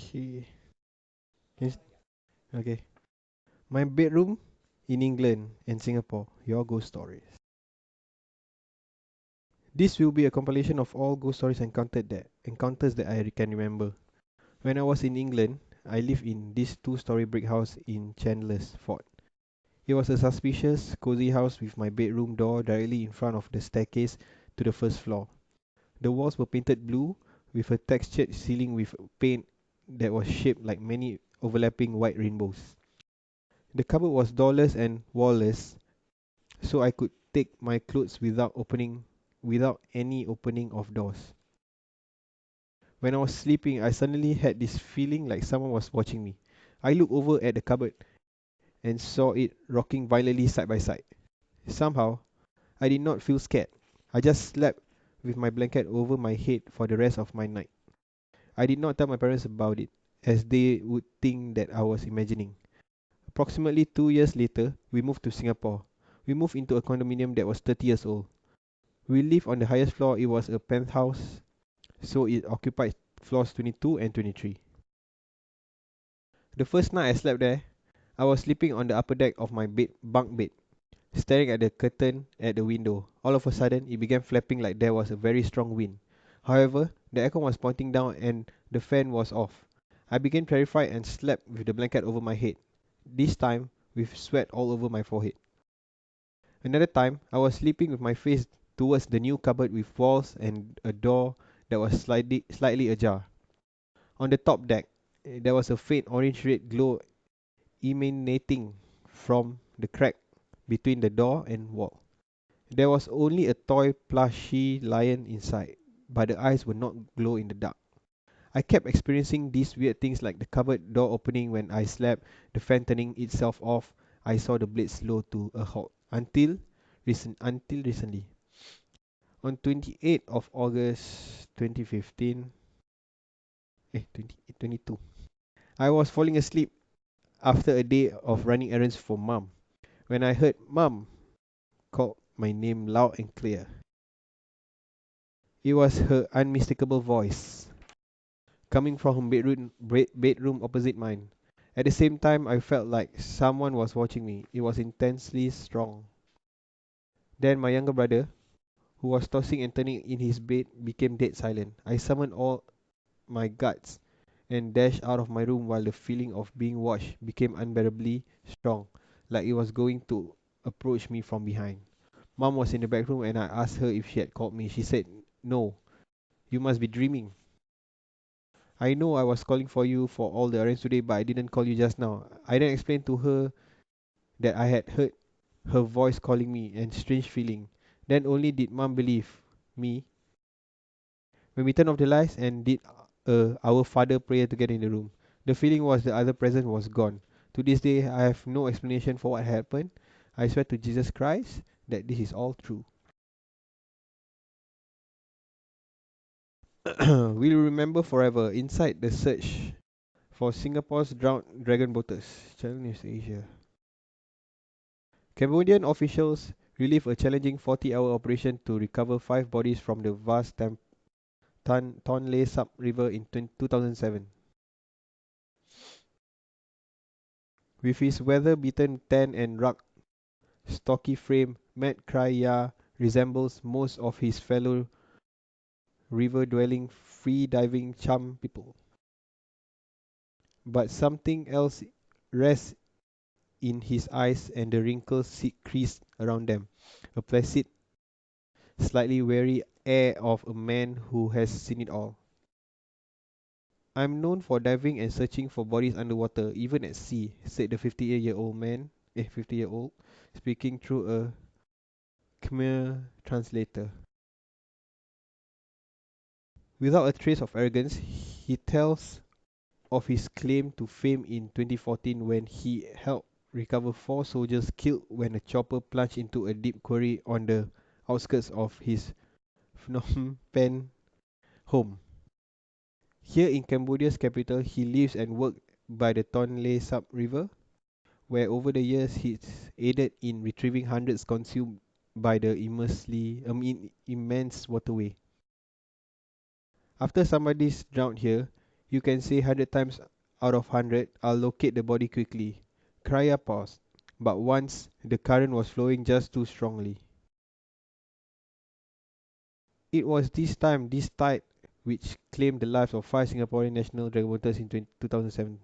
Okay. Yes. Okay. My bedroom in England and Singapore. Your ghost stories. This will be a compilation of all ghost stories encounters that I can remember. When I was in England, I lived in this two-story brick house in Chandler's Fort. It was a suspicious, cozy house with my bedroom door directly in front of the staircase to the first floor. The walls were painted blue with a textured ceiling with paint that was shaped like many overlapping white rainbows. The cupboard was doorless and wallless, so I could take my clothes without any opening of doors. When I was sleeping, I suddenly had this feeling like someone was watching me. I looked over at the cupboard and saw it rocking violently side by side. Somehow, I did not feel scared. I just slept with my blanket over my head for the rest of my night. I did not tell my parents about it, as they would think that I was imagining. Approximately 2 years later, we moved to Singapore. We moved into a condominium that was 30 years old. We lived on the highest floor. It was a penthouse, so it occupied floors 22 and 23. The first night I slept there, I was sleeping on the upper deck of my bunk bed, staring at the curtain at the window. All of a sudden, it began flapping like there was a very strong wind. However, the aircon was pointing down and the fan was off. I became terrified and slept with the blanket over my head, this time with sweat all over my forehead. Another time, I was sleeping with my face towards the new cupboard with walls and a door that was slightly ajar. On the top deck, there was a faint orange-red glow emanating from the crack between the door and wall. There was only a toy plushy lion inside, but the eyes would not glow in the dark. I kept experiencing these weird things like the cupboard door opening when I slept, the fan turning itself off. I saw the blade slow to a halt until recently. On 28th of August 2015, 2022, I was falling asleep after a day of running errands for mom when I heard mom call my name loud and clear. It was her unmistakable voice coming from her bedroom opposite mine. At the same time, I felt like someone was watching me. It was intensely strong. Then my younger brother, who was tossing and turning in his bed, became dead silent. I summoned all my guts and dashed out of my room while the feeling of being watched became unbearably strong, like it was going to approach me from behind. Mom was in the back room and I asked her if she had called me. She said, "No, you must be dreaming. I know I was calling for you for all the errands today, but I didn't call you just now." I then explained to her that I had heard her voice calling me and strange feeling. Then only did Mom believe me when we turned off the lights and did our Father prayer together in the room. The feeling was the other presence was gone. To this day, I have no explanation for what happened. I swear to Jesus Christ that this is all true. We'll remember forever inside the search for Singapore's drowned dragon boaters. Channel News Asia. Cambodian officials relieved a challenging 40-hour operation to recover five bodies from the vast Tonle Sap River in 2007. With his weather-beaten tan and rugged, stocky frame, Matt Kraya resembles most of his fellow river-dwelling, free-diving Cham people. But something else rests in his eyes and the wrinkles creased around them, a placid, slightly weary air of a man who has seen it all. "I'm known for diving and searching for bodies underwater, even at sea," said the 50-year-old, speaking through a Khmer translator. Without a trace of arrogance, he tells of his claim to fame in 2014 when he helped recover four soldiers killed when a chopper plunged into a deep quarry on the outskirts of his Phnom Penh home. Here in Cambodia's capital, he lives and works by the Tonle Sap River, where over the years he's aided in retrieving hundreds consumed by the immense waterway. After somebody's drowned here, You can say 100 times out of 100, I'll locate the body quickly. Krya paused, but once the current was flowing just too strongly. It was this tide, which claimed the lives of five Singaporean national dragonboaters in 2007.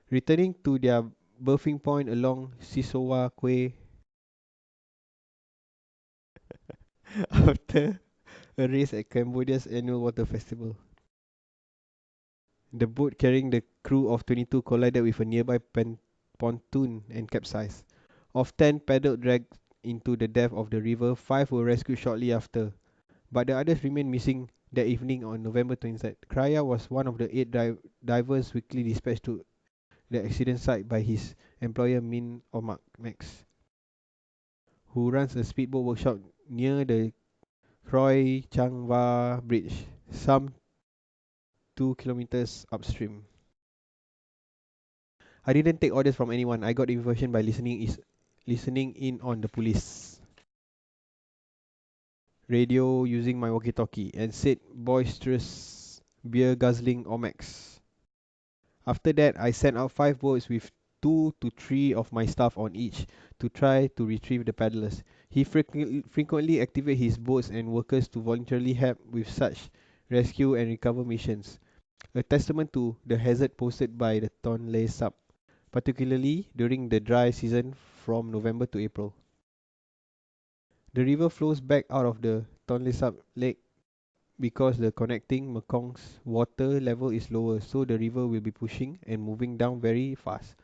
Returning to their berthing point along Sisowa Quay after a race at Cambodia's annual water festival. The boat carrying the crew of 22 collided with a nearby pontoon and capsized. Of 10 paddled dragged into the depth of the river, 5 were rescued shortly after, but the others remained missing that evening on November 23rd. Kraya was one of the 8 divers weekly dispatched to the accident site by his employer Min Omak Max, who runs a speedboat workshop near the Khoi Chang Bridge, some 2 kilometers upstream. I didn't take orders from anyone. I got information by listening in on the police radio using my walkie-talkie, and said boisterous, beer-guzzling Omax. After that, I sent out 5 boats with 2 to 3 of my staff on each to try to retrieve the paddlers. He frequently activated his boats and workers to voluntarily help with such rescue and recovery missions, a testament to the hazard posed by the Tonle Sap, particularly during the dry season from November to April. The river flows back out of the Tonle Sap Lake because the connecting Mekong's water level is lower, so the river will be pushing and moving down very fast,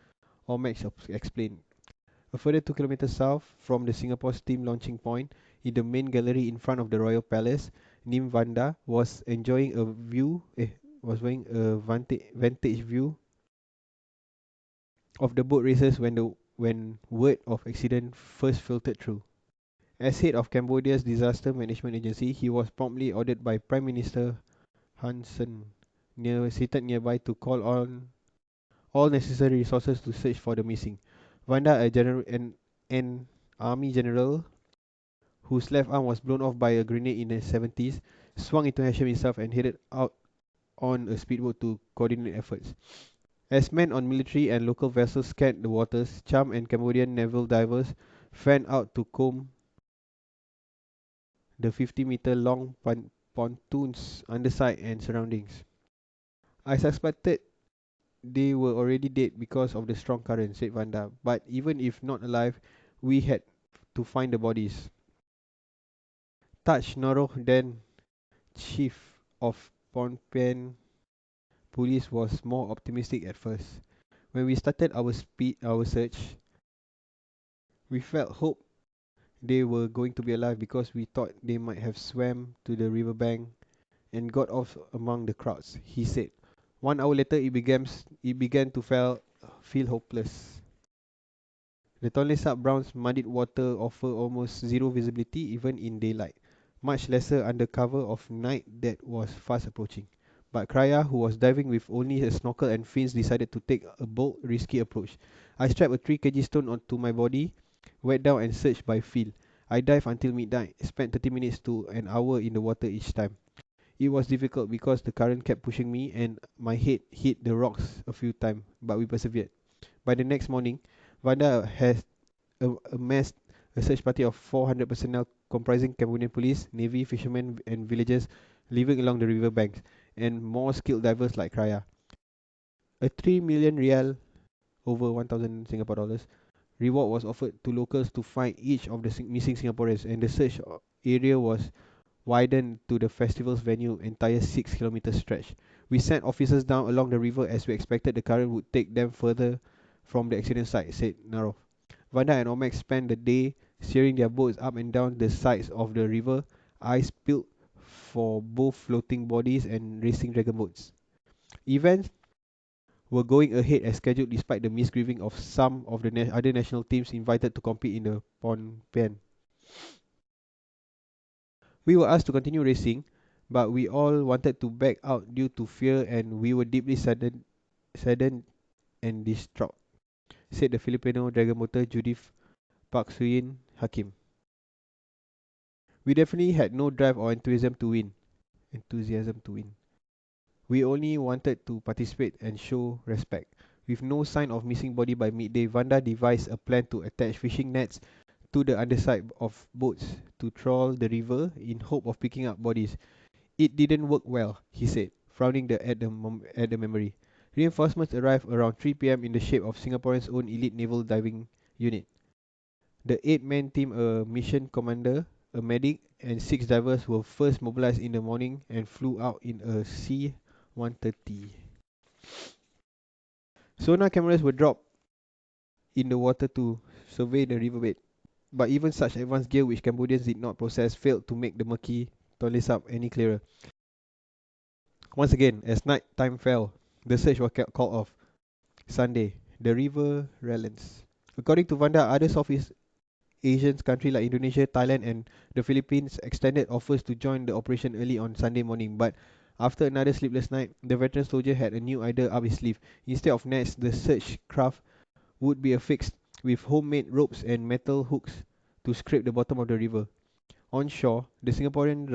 Omax explained. A further 2 kilometers south from the Singapore steam launching point, in the main gallery in front of the Royal Palace, Nim Vanda was enjoying a vantage view of the boat races when word of accident first filtered through. As head of Cambodia's disaster management agency, he was promptly ordered by Prime Minister Hun Sen, seated nearby, to call on all necessary resources to search for the missing. Vanda, an army general whose left arm was blown off by a grenade in the 70s, swung into action himself and headed out on a speedboat to coordinate efforts. As men on military and local vessels scanned the waters, Cham and Cambodian naval divers fanned out to comb the 50-meter long pontoon's underside and surroundings. I suspected they were already dead because of the strong current, said Vanda, but even if not alive, we had to find the bodies. Taj Noroh, then chief of Phnom Penh police, was more optimistic at first. When we started our search, we felt hope they were going to be alive because we thought they might have swam to the riverbank and got off among the crowds, he said. 1 hour later, it began to feel hopeless. The Tonle Sap Brown's muddied water offer almost zero visibility even in daylight, much lesser under cover of night that was fast approaching. But Kraya, who was diving with only a snorkel and fins, decided to take a bold, risky approach. I strapped a 3 kg stone onto my body, went down and searched by feel. I dived until midnight, spent 30 minutes to an hour in the water each time. It was difficult because the current kept pushing me and my head hit the rocks a few times, but we persevered. By the next morning, Vanda has amassed a search party of 400 personnel comprising Cambodian police, navy, fishermen, and villagers living along the river banks, and more skilled divers like Kraya. A 3 million rial, over 1,000 Singapore dollars, reward was offered to locals to find each of the missing Singaporeans, and the search area was widened to the festival's venue, entire 6 kilometer stretch. We sent officers down along the river as we expected the current would take them further from the accident site, said Naro. Vanda and Omax spent the day steering their boats up and down the sides of the river, ice built for both floating bodies and racing dragon boats. Events were going ahead as scheduled despite the misgiving of some of the other national teams invited to compete in the Phnom Penh. We were asked to continue racing, but we all wanted to back out due to fear and we were deeply saddened and distraught, said the Filipino dragon boater Judith Paksuyin Hakim. We definitely had no drive or enthusiasm to win. We only wanted to participate and show respect. With no sign of missing body by midday, Vanda devised a plan to attach fishing nets to the underside of boats to trawl the river in hope of picking up bodies. It didn't work well, he said, frowning at the memory. Reinforcements arrived around 3 p.m. in the shape of Singapore's own elite naval diving unit. The eight-man team, a mission commander, a medic, and six divers were first mobilized in the morning and flew out in a C-130. Sonar cameras were dropped in the water to survey the riverbed, but even such advanced gear which Cambodians did not possess failed to make the murky Tonle Sap any clearer. Once again, as night time fell, the search was called off. Sunday, the river relents. According to Vanda, other Southeast Asian countries like Indonesia, Thailand, and the Philippines extended offers to join the operation early on Sunday morning, but after another sleepless night, the veteran soldier had a new idea up his sleeve. Instead of nets, the search craft would be affixed with homemade ropes and metal hooks to scrape the bottom of the river. On shore, the Singaporean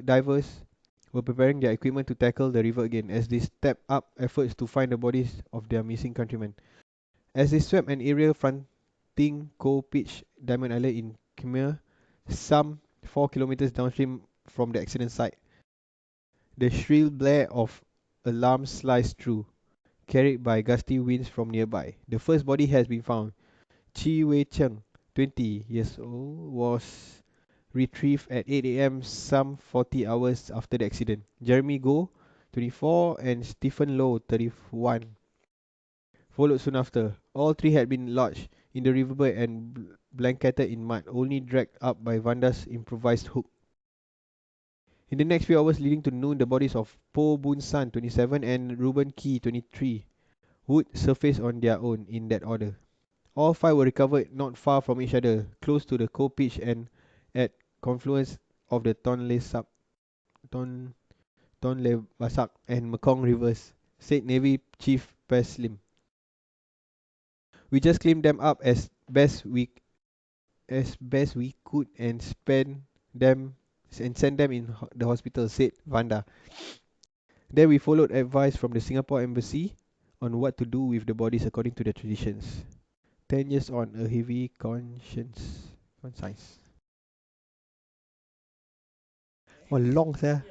divers were preparing their equipment to tackle the river again as they stepped up efforts to find the bodies of their missing countrymen. As they swept an area fronting Koh Pitch Diamond Island in Khmer, some 4 kilometers downstream from the accident site, the shrill blare of alarms sliced through, carried by gusty winds from nearby. The first body has been found. Chi Wei Cheng, 20 years old, was retrieved at 8 a.m. some 40 hours after the accident. Jeremy Goh, 24, and Stephen Low, 31, followed soon after. All three had been lodged in the riverbed and blanketed in mud, only dragged up by Vanda's improvised hook. In the next few hours leading to noon, the bodies of Po Boon San, 27, and Reuben Kee, 23, would surface on their own in that order. All five were recovered not far from each other, close to the Koh Pitch and at confluence of the Tonle Sap, Ton, Tonle Basak and Mekong rivers, said Navy Chief Pes Lim. We just cleaned them up as best we could and spend them and send them in the hospital, said Vanda. Then we followed advice from the Singapore Embassy on what to do with the bodies according to the traditions. 10 years on, a heavy conscience. Oh, long, sir.